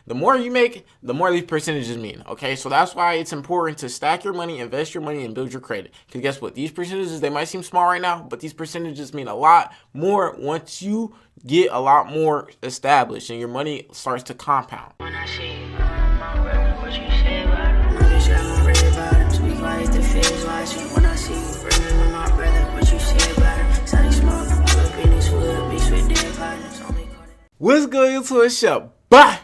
The more you make, the more these percentages mean, okay? So that's why it's important to stack your money, invest your money, and build your credit. Because guess what? These percentages, they might seem small right now, but these percentages mean a lot more once you get a lot more established and your money starts to compound. When I see my brother, what you say about him? When I see you, remember my brother, what you say about him? Saudi smoke, pull up in this wood, bitch with dead partners. What's good, YouTube? It's your boy,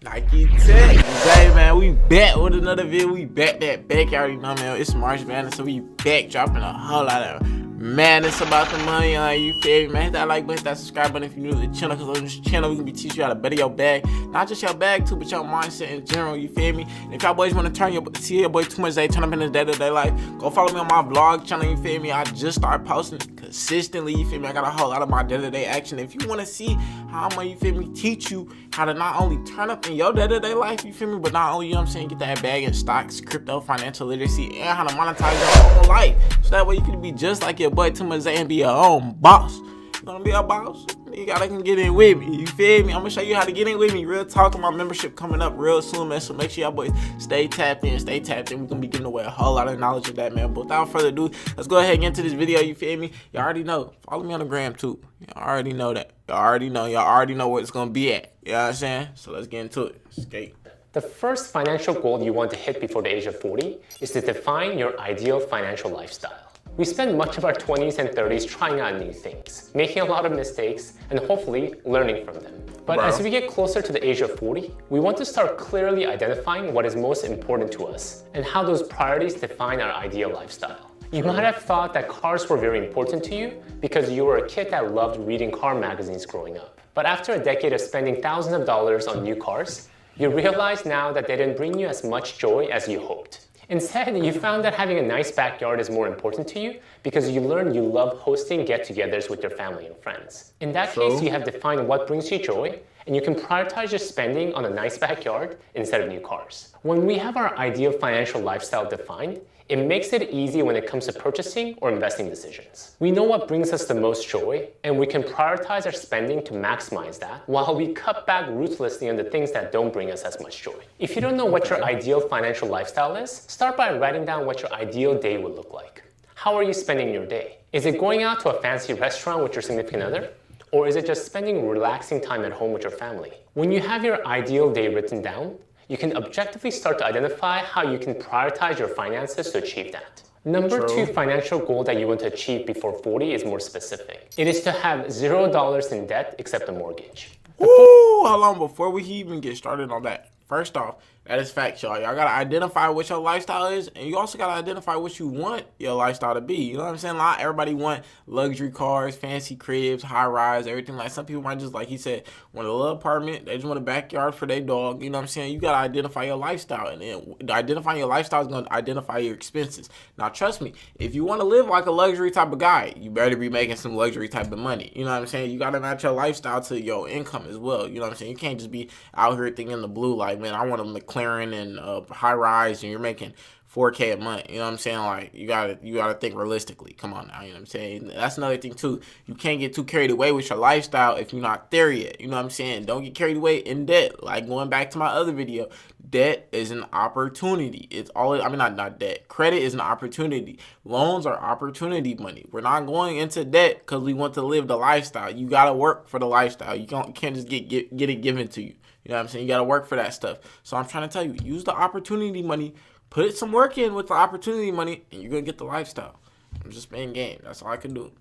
Nike Tech. Today, man, we back with another video. We back that back. You already know, man. It's March Madness, so we back dropping a whole lot of madness about the money. You feel me, man? Hit that like button, hit that subscribe button if you're new to the channel. Because on this channel, we can be teaching you how to better your bag. Not just your bag, too, but your mindset in general. You feel me? And if y'all boys want to see your boy toomuchzae turn up in his day-to-day life, go follow me on my vlog channel. You feel me? I just started posting consistently. You feel me? I got a whole lot of my day-to-day action. If you want to see how I'm gonna, you feel me, teach you how to not only turn up in your day-to-day life, you feel me, but not only, you know what I'm saying, get that bag in stocks, crypto, financial literacy, and how to monetize your own life. So that way you can be just like your boy toomuchzae and be your own boss. You wanna be a boss? You gotta get in with me. You feel me? I'm gonna show you how to get in with me. Real talk, my membership coming up real soon, man. So make sure y'all boys stay tapped in, stay tapped in. We're gonna be giving away a whole lot of knowledge of that, man. But without further ado, let's go ahead and get into this video. You feel me? Y'all already know. Follow me on the gram too. Y'all already know that. Y'all already know where it's gonna be at. You know what I'm saying? So let's get into it. Skate. The first financial goal you want to hit before the age of 40 is to define your ideal financial lifestyle. We spend much of our 20s and 30s trying out new things, making a lot of mistakes, and hopefully learning from them. But as we get closer to the age of 40, we want to start clearly identifying what is most important to us and how those priorities define our ideal lifestyle. You might have thought that cars were very important to you because you were a kid that loved reading car magazines growing up. But after a decade of spending thousands of dollars on new cars, you realize now that they didn't bring you as much joy as you hoped. Instead, you found that having a nice backyard is more important to you because you learned you love hosting get-togethers with your family and friends. In that case, you have defined what brings you joy, and you can prioritize your spending on a nice backyard instead of new cars. When we have our ideal financial lifestyle defined, it makes it easy when it comes to purchasing or investing decisions. We know what brings us the most joy, and we can prioritize our spending to maximize that while we cut back ruthlessly on the things that don't bring us as much joy. If you don't know what your ideal financial lifestyle is, start by writing down what your ideal day would look like. How are you spending your day? Is it going out to a fancy restaurant with your significant other? Or is it just spending relaxing time at home with your family? When you have your ideal day written down, you can objectively start to identify how you can prioritize your finances to achieve that. Number two financial goal that you want to achieve before 40 is more specific. It is to have $0 in debt except a mortgage. Ooh, hold on, before we even get started on that. First off, that is fact, y'all. Y'all gotta identify what your lifestyle is, and you also gotta identify what you want your lifestyle to be. You know what I'm saying? Not everybody want luxury cars, fancy cribs, high rise, everything. Like some people might just, like he said, want a little apartment. They just want a backyard for their dog. You know what I'm saying? You gotta identify your lifestyle, and then identifying your lifestyle is gonna identify your expenses. Now, trust me, if you want to live like a luxury type of guy, you better be making some luxury type of money. You know what I'm saying? You gotta match your lifestyle to your income as well. You know what I'm saying? You can't just be out here thinking the blue like, man, I want a McLaren and high rise, and you're making 4K a month. You know what I'm saying? Like, you gotta think realistically. Come on now, you know what I'm saying? That's another thing too. You can't get too carried away with your lifestyle if you're not there yet. You know what I'm saying? Don't get carried away in debt. Like going back to my other video, debt is an opportunity. It's always, I mean, not debt. Credit is an opportunity. Loans are opportunity money. We're not going into debt because we want to live the lifestyle. You gotta work for the lifestyle. You can't just get it given to you. You know what I'm saying? You gotta work for that stuff. So I'm trying to tell you, use the opportunity money. Put some work in with the opportunity money, and you're gonna get the lifestyle. I'm just playing game. That's all I can do.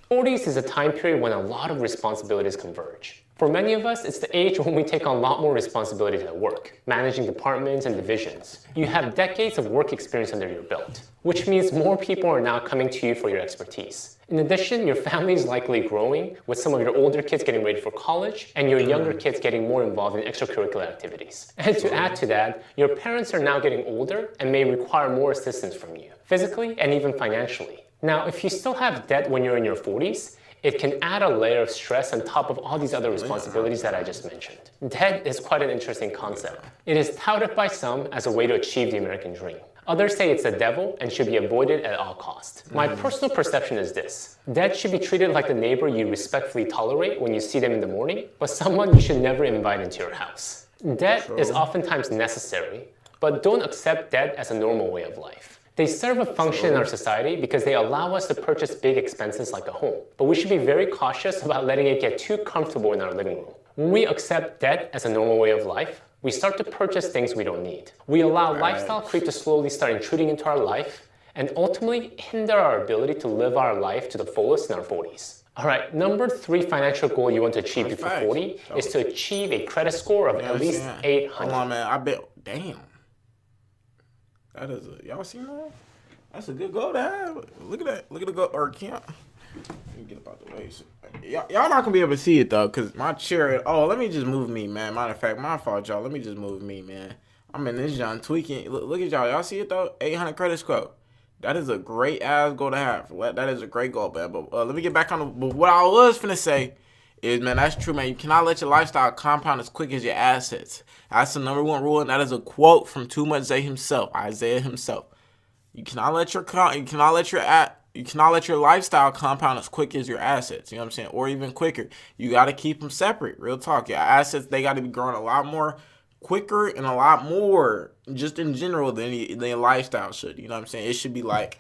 40s is a time period when a lot of responsibilities converge. For many of us, it's the age when we take on a lot more responsibilities at work, managing departments and divisions. You have decades of work experience under your belt, which means more people are now coming to you for your expertise. In addition, your family is likely growing, with some of your older kids getting ready for college and your younger kids getting more involved in extracurricular activities. And to add to that, your parents are now getting older and may require more assistance from you, physically and even financially. Now, if you still have debt when you're in your 40s, it can add a layer of stress on top of all these other responsibilities that I just mentioned. Debt is quite an interesting concept. It is touted by some as a way to achieve the American dream. Others say it's the devil and should be avoided at all costs. My personal perception is this. Debt should be treated like the neighbor you respectfully tolerate when you see them in the morning, but someone you should never invite into your house. Debt is oftentimes necessary, but don't accept debt as a normal way of life. They serve a function in our society because they allow us to purchase big expenses like a home, but we should be very cautious about letting it get too comfortable in our living room. When we accept debt as a normal way of life, we start to purchase things we don't need. We allow lifestyle creep to slowly start intruding into our life and ultimately hinder our ability to live our life to the fullest in our 40s. All right, number 3 financial goal you want to achieve before 40 is to achieve a credit score of at least 800. Hold on, man. I bet. Damn. That is y'all see that? That's a good goal to have. Look at that. Look at the goal. Or can't. Let me get up out the way. So, y'all not gonna be able to see it though, cause my chair. Oh, let me just move me, man. Matter of fact, my fault, y'all. Let me just move me, man. I'm in this John tweaking. Look at y'all. Y'all see it though? 800 credit score. That is a great ass goal to have. That is a great goal, man. But let me get back on the. But what I was finna say is, man, that's true, man. You cannot let your lifestyle compound as quick as your assets. That's the number 1 rule, and that is a quote from toomuchzae himself, Isaiah himself. You cannot let your lifestyle compound as quick as your assets. You know what I'm saying? Or even quicker. You got to keep them separate. Real talk. Your assets, they got to be growing a lot more quicker and a lot more just in general than your lifestyle should. You know what I'm saying? It should be like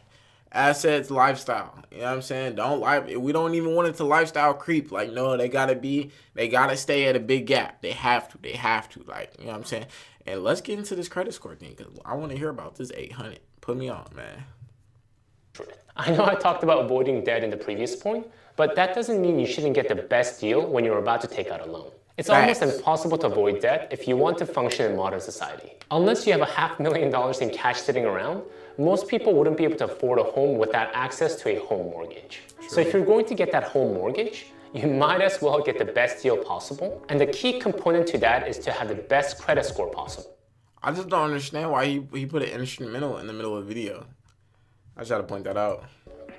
assets, lifestyle. You know what I'm saying? We don't even want it to lifestyle creep. Like, no, they gotta stay at a big gap. They have to. Like, you know what I'm saying? And let's get into this credit score thing, because I want to hear about this 800. Put me on, man. I know I talked about avoiding debt in the previous point, but that doesn't mean you shouldn't get the best deal when you're about to take out a loan. It's almost impossible to avoid debt if you want to function in modern society. Unless you have $500,000 in cash sitting around, most people wouldn't be able to afford a home without access to a home mortgage. So if you're going to get that home mortgage, you might as well get the best deal possible. And the key component to that is to have the best credit score possible. I just don't understand why he put an instrumental in the middle of the video. I just gotta point that out.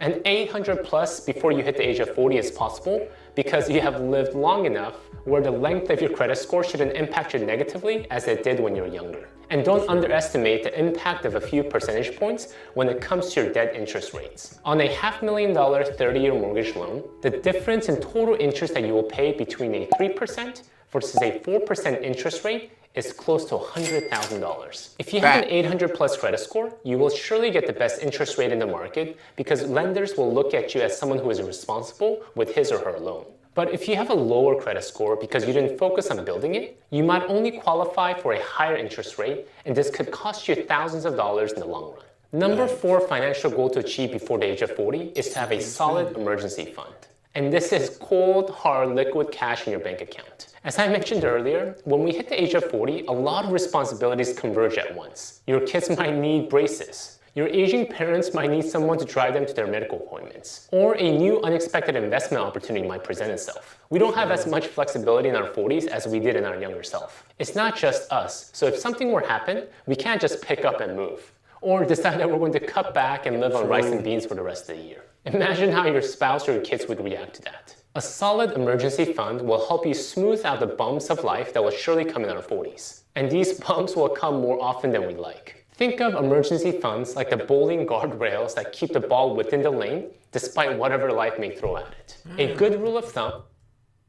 And 800 plus before you hit the age of 40 is possible because you have lived long enough where the length of your credit score shouldn't impact you negatively as it did when you were younger. And don't underestimate the impact of a few percentage points when it comes to your debt interest rates. On a $500,000 30-year mortgage loan, the difference in total interest that you will pay between a 3% versus a 4% interest rate is close to $100,000. If you have an 800 plus credit score, you will surely get the best interest rate in the market because lenders will look at you as someone who is responsible with his or her loan. But if you have a lower credit score because you didn't focus on building it, you might only qualify for a higher interest rate, and this could cost you thousands of dollars in the long run. Number 4 financial goal to achieve before the age of 40 is to have a solid emergency fund. And this is cold, hard, liquid cash in your bank account. As I mentioned earlier, when we hit the age of 40, a lot of responsibilities converge at once. Your kids might need braces. Your aging parents might need someone to drive them to their medical appointments. Or a new unexpected investment opportunity might present itself. We don't have as much flexibility in our 40s as we did in our younger self. It's not just us, so if something were to happen, we can't just pick up and move. Or decide that we're going to cut back and live on rice and beans for the rest of the year. Imagine how your spouse or your kids would react to that. A solid emergency fund will help you smooth out the bumps of life that will surely come in our 40s. And these bumps will come more often than we like. Think of emergency funds like the bowling guardrails that keep the ball within the lane despite whatever life may throw at it. A good rule of thumb,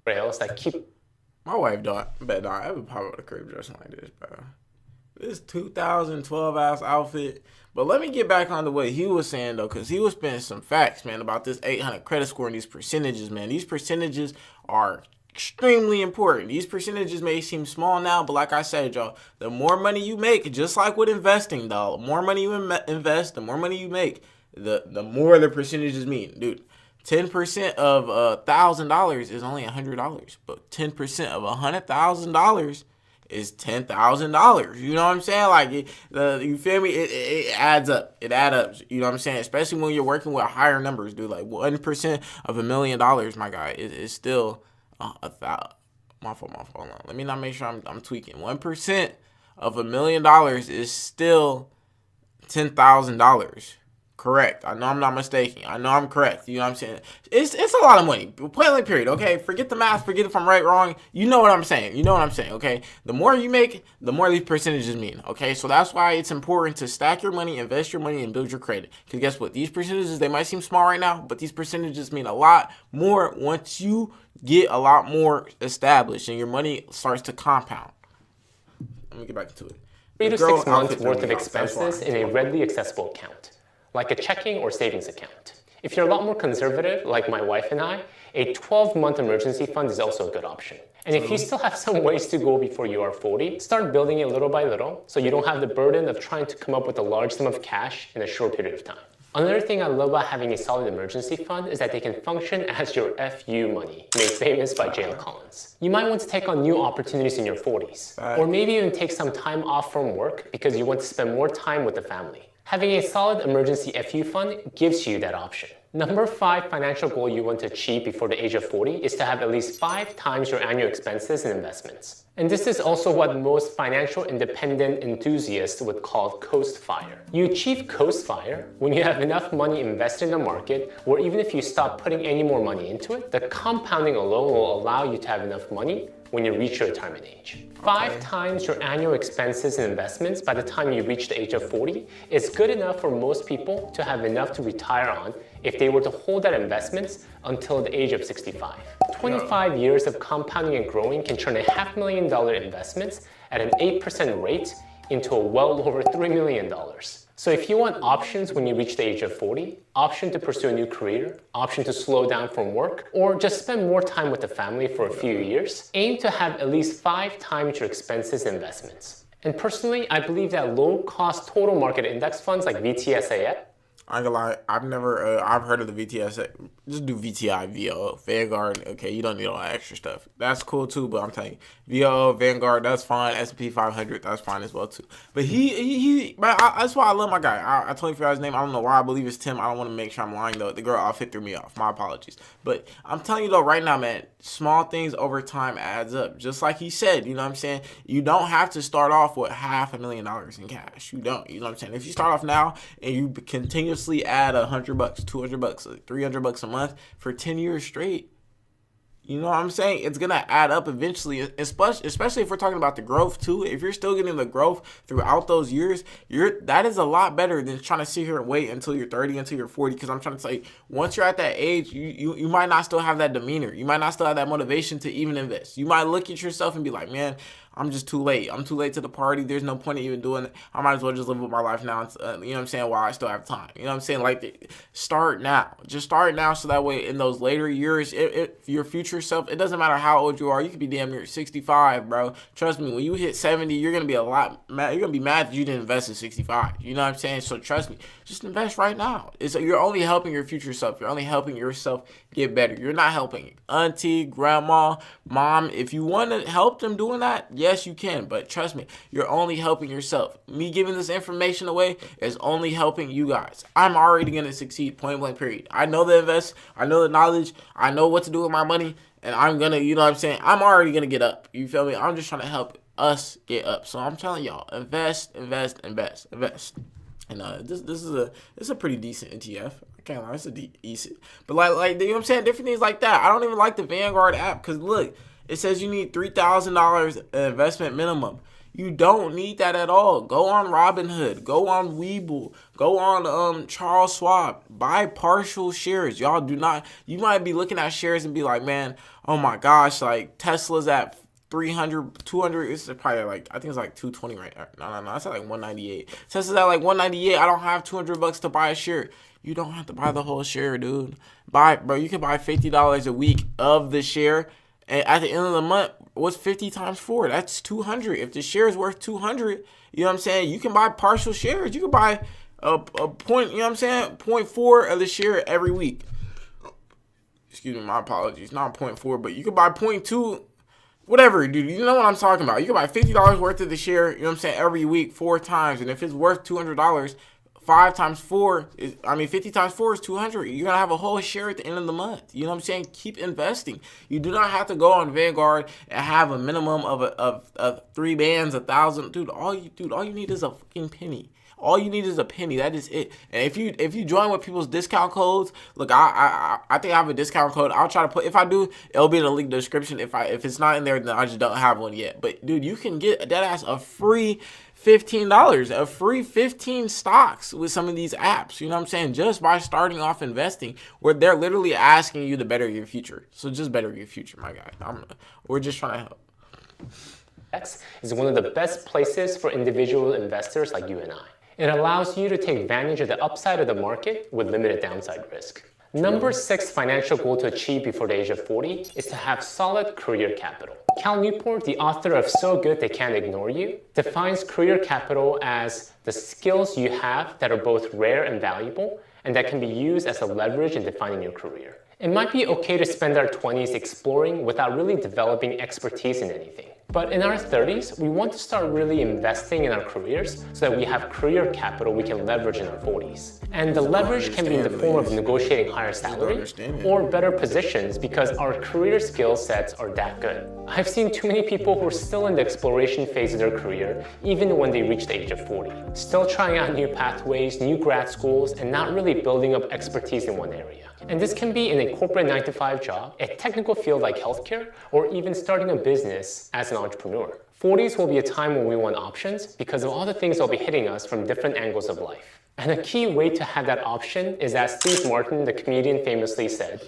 rails that keep... My wife don't ever pop out the crib dressing like this, bro. This 2012 ass outfit. But let me get back on to what he was saying, though, because he was spinning some facts, man, about this 800 credit score and these percentages, man. These percentages are extremely important. These percentages may seem small now, but like I said, y'all, the more money you make, just like with investing, though, the more money you invest, the more money you make, the more the percentages mean. Dude, 10% of $1,000 is only $100, but 10% of $100,000 is $10,000. You know what I'm saying? Like, you feel me? It adds up. It adds up. You know what I'm saying? Especially when you're working with higher numbers, dude. Like 1% of $1 million, my guy, is still $1,000. My fault. Hold on. Let me not make sure I'm tweaking. 1% of $1 million is still $10,000. Correct. I know I'm not mistaken. I know I'm correct. You know what I'm saying? It's a lot of money. Point blank period. Okay. Forget the math. Forget if I'm right, wrong. You know what I'm saying. You know what I'm saying. Okay. The more you make, the more these percentages mean. Okay. So that's why it's important to stack your money, invest your money, and build your credit. Because guess what? These percentages, they might seem small right now, but these percentages mean a lot more once you get a lot more established and your money starts to compound. Let me get back into it. 3 to 6 months worth of expenses in a readily accessible account, like a checking or savings account. If you're a lot more conservative, like my wife and I, a 12-month emergency fund is also a good option. And if you still have some ways to go before you are 40, start building it little by little so you don't have the burden of trying to come up with a large sum of cash in a short period of time. Another thing I love about having a solid emergency fund is that they can function as your FU money, made famous by J.L. Collins. You might want to take on new opportunities in your 40s, or maybe even take some time off from work because you want to spend more time with the family. Having a solid emergency FU fund gives you that option. Number 5 financial goal you want to achieve before the age of 40 is to have at least 5 times your annual expenses and investments. And this is also what most financial independent enthusiasts would call coast fire. You achieve coast fire when you have enough money invested in the market where even if you stop putting any more money into it, the compounding alone will allow you to have enough money when you reach your retirement age. 5 times your annual expenses and investments by the time you reach the age of 40 is good enough for most people to have enough to retire on if they were to hold that investments until the age of 65. 25 years of compounding and growing can turn $500,000 investments at an 8% rate into a well over $3 million. So if you want options when you reach the age of 40, option to pursue a new career, option to slow down from work, or just spend more time with the family for a few years, aim to have at least 5 times your expenses and investments. And personally, I believe that low-cost total market index funds like VTSAF, I ain't gonna lie, I've heard of the VTS. Just do VTI, VO, Vanguard. Okay, you don't need all that extra stuff. That's cool too, but I'm telling you, VO, Vanguard, that's fine. S&P 500, that's fine as well too. But that's why I love my guy. I totally forgot his name. I don't know why. I believe it's Tim. I don't want to make sure I'm lying though. The girl outfit threw me off. My apologies. But I'm telling you though, right now, man, small things over time adds up. Just like he said, you know what I'm saying? You don't have to start off with $500,000 in cash. You don't. You know what I'm saying? If you start off now and you continuously add $100, $200, $300 a month for 10 years straight, you know what I'm saying? It's going to add up eventually, especially if we're talking about the growth too. If you're still getting the growth throughout those years, that is a lot better than trying to sit here and wait until you're 30, until you're 40. Because I'm trying to say, once you're at that age, you might not still have that demeanor. You might not still have that motivation to even invest. You might look at yourself and be like, man, I'm just too late. I'm too late to the party. There's no point in even doing it. I might as well just live with my life now. You know what I'm saying? While I still have time. You know what I'm saying? Like, start now. Just start now so that way in those later years, your future self, it doesn't matter how old you are. You could be damn near 65, bro. Trust me, when you hit 70, you're going to be a lot mad. You're going to be mad that you didn't invest at 65. You know what I'm saying? So trust me. Just invest right now. You're only helping your future self. You're only helping yourself get better. You're not helping auntie, grandma, mom. If you want to help them doing that, yes, you can. But trust me, you're only helping yourself. Me giving this information away is only helping you guys. I'm already going to succeed, point blank period. I know the invest. I know the knowledge. I know what to do with my money. And I'm going to, you know what I'm saying? I'm already going to get up. You feel me? I'm just trying to help us get up. So I'm telling y'all, invest. And this is a pretty decent ETF. I can't lie, it's a decent. But like you know what I'm saying? Different things like that. I don't even like the Vanguard app because look, it says you need $3,000 investment minimum. You don't need that at all. Go on Robinhood. Go on Webull. Go on Charles Schwab. Buy partial shares. Y'all do not. You might be looking at shares and be like, man, oh my gosh, like Tesla's at 300, 200, it's probably like, I think it's like 220 right now. No, it's at like 198. Tesla's at like 198. I don't have $200 to buy a share. You don't have to buy the whole share, dude. Bro, you can buy $50 a week of the share. And at the end of the month, what's 50 times 4? That's 200. If the share is worth 200, you know what I'm saying? You can buy partial shares. You can buy a point, you know what I'm saying? 0.4 of the share every week. Excuse me, my apologies. Not 0.4, but you can buy 0.2. Whatever, dude, you know what I'm talking about. You can buy $50 worth of the share, you know what I'm saying, every week, 4 times. And if it's worth $200, 5 times 4 is, 50 times 4 is 200. You're going to have a whole share at the end of the month. You know what I'm saying? Keep investing. You do not have to go on Vanguard and have a minimum of 3 bands, 1,000. Dude, all you need is a fucking penny. All you need is a penny. That is it. And if you join with people's discount codes, look, I think I have a discount code. I'll try to put, if I do, it'll be in the link description. If it's not in there, then I just don't have one yet. But dude, you can get that ass a free $15, a free 15 stocks with some of these apps. You know what I'm saying? Just by starting off investing, where they're literally asking you to better your future. So just better your future, my guy. We're just trying to help. Is one of the best places for individual investors like you and I. It allows you to take advantage of the upside of the market with limited downside risk. Number 6 financial goal to achieve before the age of 40 is to have solid career capital. Cal Newport, the author of So Good They Can't Ignore You, defines career capital as the skills you have that are both rare and valuable and that can be used as a leverage in defining your career. It might be okay to spend our 20s exploring without really developing expertise in anything. But in our 30s, we want to start really investing in our careers so that we have career capital we can leverage in our 40s. And the leverage can be in the form of negotiating higher salary or better positions because our career skill sets are that good. I've seen too many people who are still in the exploration phase of their career even when they reach the age of 40. Still trying out new pathways, new grad schools, and not really building up expertise in one area. And this can be in a corporate 9-to-5 job, a technical field like healthcare, or even starting a business as an entrepreneur. 40s will be a time when we want options because of all the things that will be hitting us from different angles of life. And a key way to have that option is, as Steve Martin, the comedian, famously said,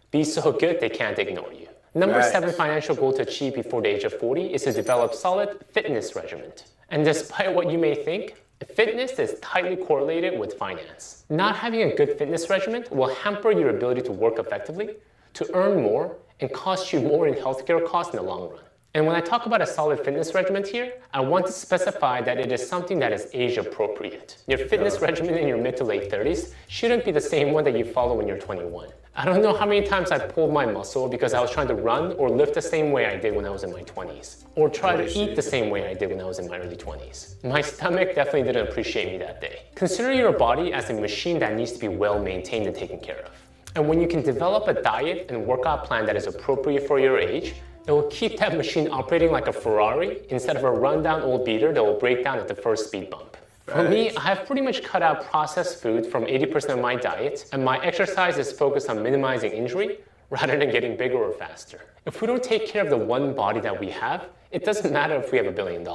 be so good they can't ignore you. Number 7 financial goal to achieve before the age of 40 is to develop solid fitness regimen. And despite what you may think, fitness is tightly correlated with finance. Not having a good fitness regimen will hamper your ability to work effectively, to earn more, and cost you more in healthcare costs in the long run. And when I talk about a solid fitness regimen here, I want to specify that it is something that is age appropriate. Your fitness regimen in your mid to late 30s shouldn't be the same one that you follow when you're 21. I don't know how many times I pulled my muscle because I was trying to run or lift the same way I did when I was in my 20s, or try to eat the same way I did when I was in my early 20s. My stomach definitely didn't appreciate me that day. Consider your body as a machine that needs to be well maintained and taken care of. And when you can develop a diet and workout plan that is appropriate for your age, it will keep that machine operating like a Ferrari instead of a rundown old beater that will break down at the first speed bump. For me, I have pretty much cut out processed food from 80% of my diet, and my exercise is focused on minimizing injury rather than getting bigger or faster. If we don't take care of the one body that we have, it doesn't matter if we have $1 billion,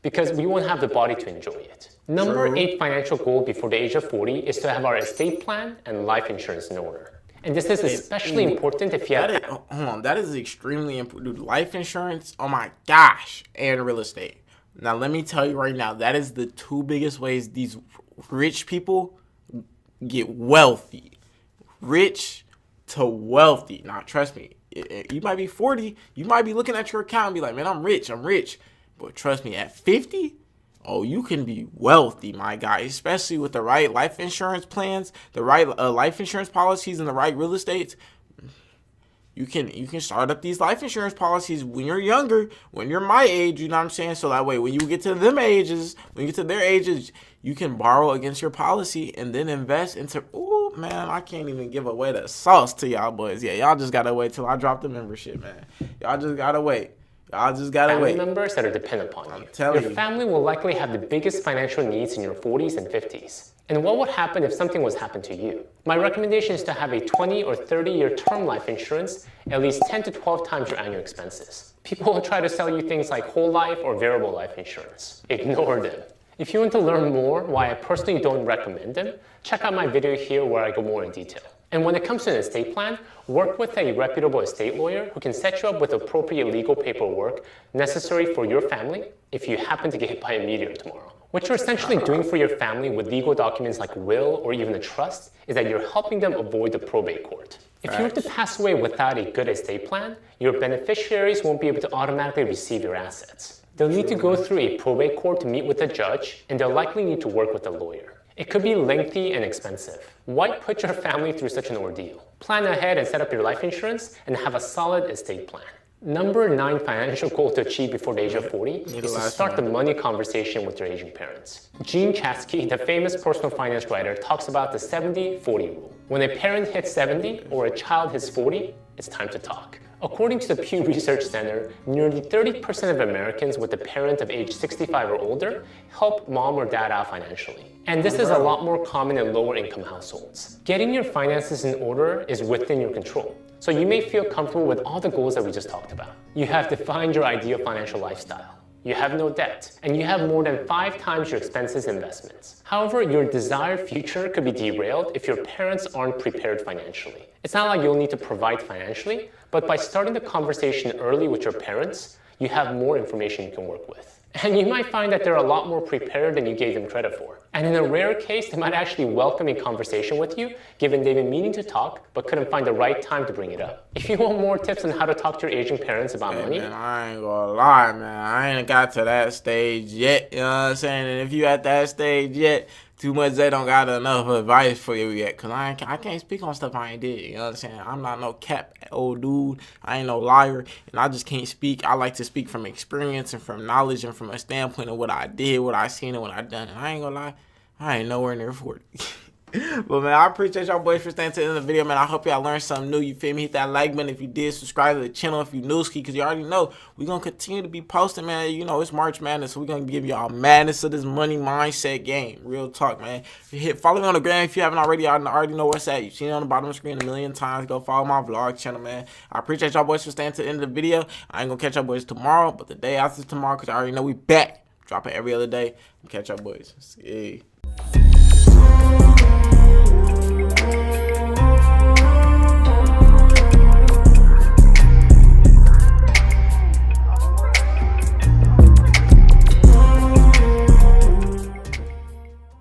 because we won't have the body to enjoy it. Number 8 financial goal before the age of 40 is to have our estate plan and life insurance in order. And this is especially important if you have... Hold on, that is extremely important. Dude, life insurance, oh my gosh, and real estate. Now, let me tell you right now, that is the 2 biggest ways these rich people get wealthy. Rich to wealthy. Now, trust me, you might be 40, you might be looking at your account and be like, man, I'm rich. But trust me, at 50... oh, you can be wealthy, my guy, especially with the right life insurance plans, the right life insurance policies, and the right real estate. You can start up these life insurance policies when you're younger, when you're my age, you know what I'm saying? So that way, when you get to their ages, you can borrow against your policy and then invest into, oh, man, I can't even give away the sauce to y'all boys. Yeah, y'all just got to wait till I drop the membership, man. Y'all just got to wait. Y'all just gotta family wait. Members that are dependent upon you. Telling your family will likely have the biggest financial needs in your 40s and 50s. And what would happen if something was happen to you? My recommendation is to have a 20 or 30-year term life insurance, at least 10 to 12 times your annual expenses. People will try to sell you things like whole life or variable life insurance. Ignore them. If you want to learn more why I personally don't recommend them, check out my video here where I go more in detail. And when it comes to an estate plan, work with a reputable estate lawyer who can set you up with appropriate legal paperwork necessary for your family if you happen to get hit by a meteor tomorrow. What you're essentially doing for your family with legal documents like will or even a trust is that you're helping them avoid the probate court. If you were to pass away without a good estate plan, your beneficiaries won't be able to automatically receive your assets. They'll need to go through a probate court to meet with a judge, and they'll likely need to work with a lawyer. It could be lengthy and expensive. Why put your family through such an ordeal? Plan ahead and set up your life insurance and have a solid estate plan. Number 9 financial goal to achieve before the age of 40 is to start the money conversation with your aging parents. Gene Chasky, the famous personal finance writer, talks about the 70-40 rule. When a parent hits 70 or a child hits 40, it's time to talk. According to the Pew Research Center, nearly 30% of Americans with a parent of age 65 or older help mom or dad out financially. And this is a lot more common in lower income households. Getting your finances in order is within your control. So you may feel comfortable with all the goals that we just talked about. You have defined your ideal financial lifestyle. You have no debt, and you have more than 5 times your expenses and investments. However, your desired future could be derailed if your parents aren't prepared financially. It's not like you'll need to provide financially, but by starting the conversation early with your parents, you have more information you can work with. And you might find that they're a lot more prepared than you gave them credit for. And in a rare case, they might actually welcome a conversation with you, given they've been meaning to talk, but couldn't find the right time to bring it up. If you want more tips on how to talk to your aging parents about money, man, I ain't gonna lie, man. I ain't got to that stage yet. You know what I'm saying? And if you at that stage yet, toomuchzae don't got enough advice for you yet. Cause I can't speak on stuff I ain't did. You know what I'm saying? I'm not no cap old dude. I ain't no liar. And I just can't speak. I like to speak from experience and from knowledge and from a standpoint of what I did, what I seen, and what I done. And I ain't gonna lie, I ain't nowhere near 40. But man, I appreciate y'all boys for staying to the end of the video, man. I hope y'all learned something new. You feel me? Hit that like button if you did. Subscribe to the channel if you new ski, because you already know we gonna continue to be posting, man. You know it's March Madness, so we gonna give y'all madness of this money mindset game. Real talk, man. Follow me on the gram if you haven't already. I already know what's at. You've seen it on the bottom of the screen a million times. Go follow my vlog channel, man. I appreciate y'all boys for staying to the end of the video. I ain't gonna catch y'all boys tomorrow, but the day after tomorrow, because I already know we back. Dropping every other day. Catch y'all boys. See.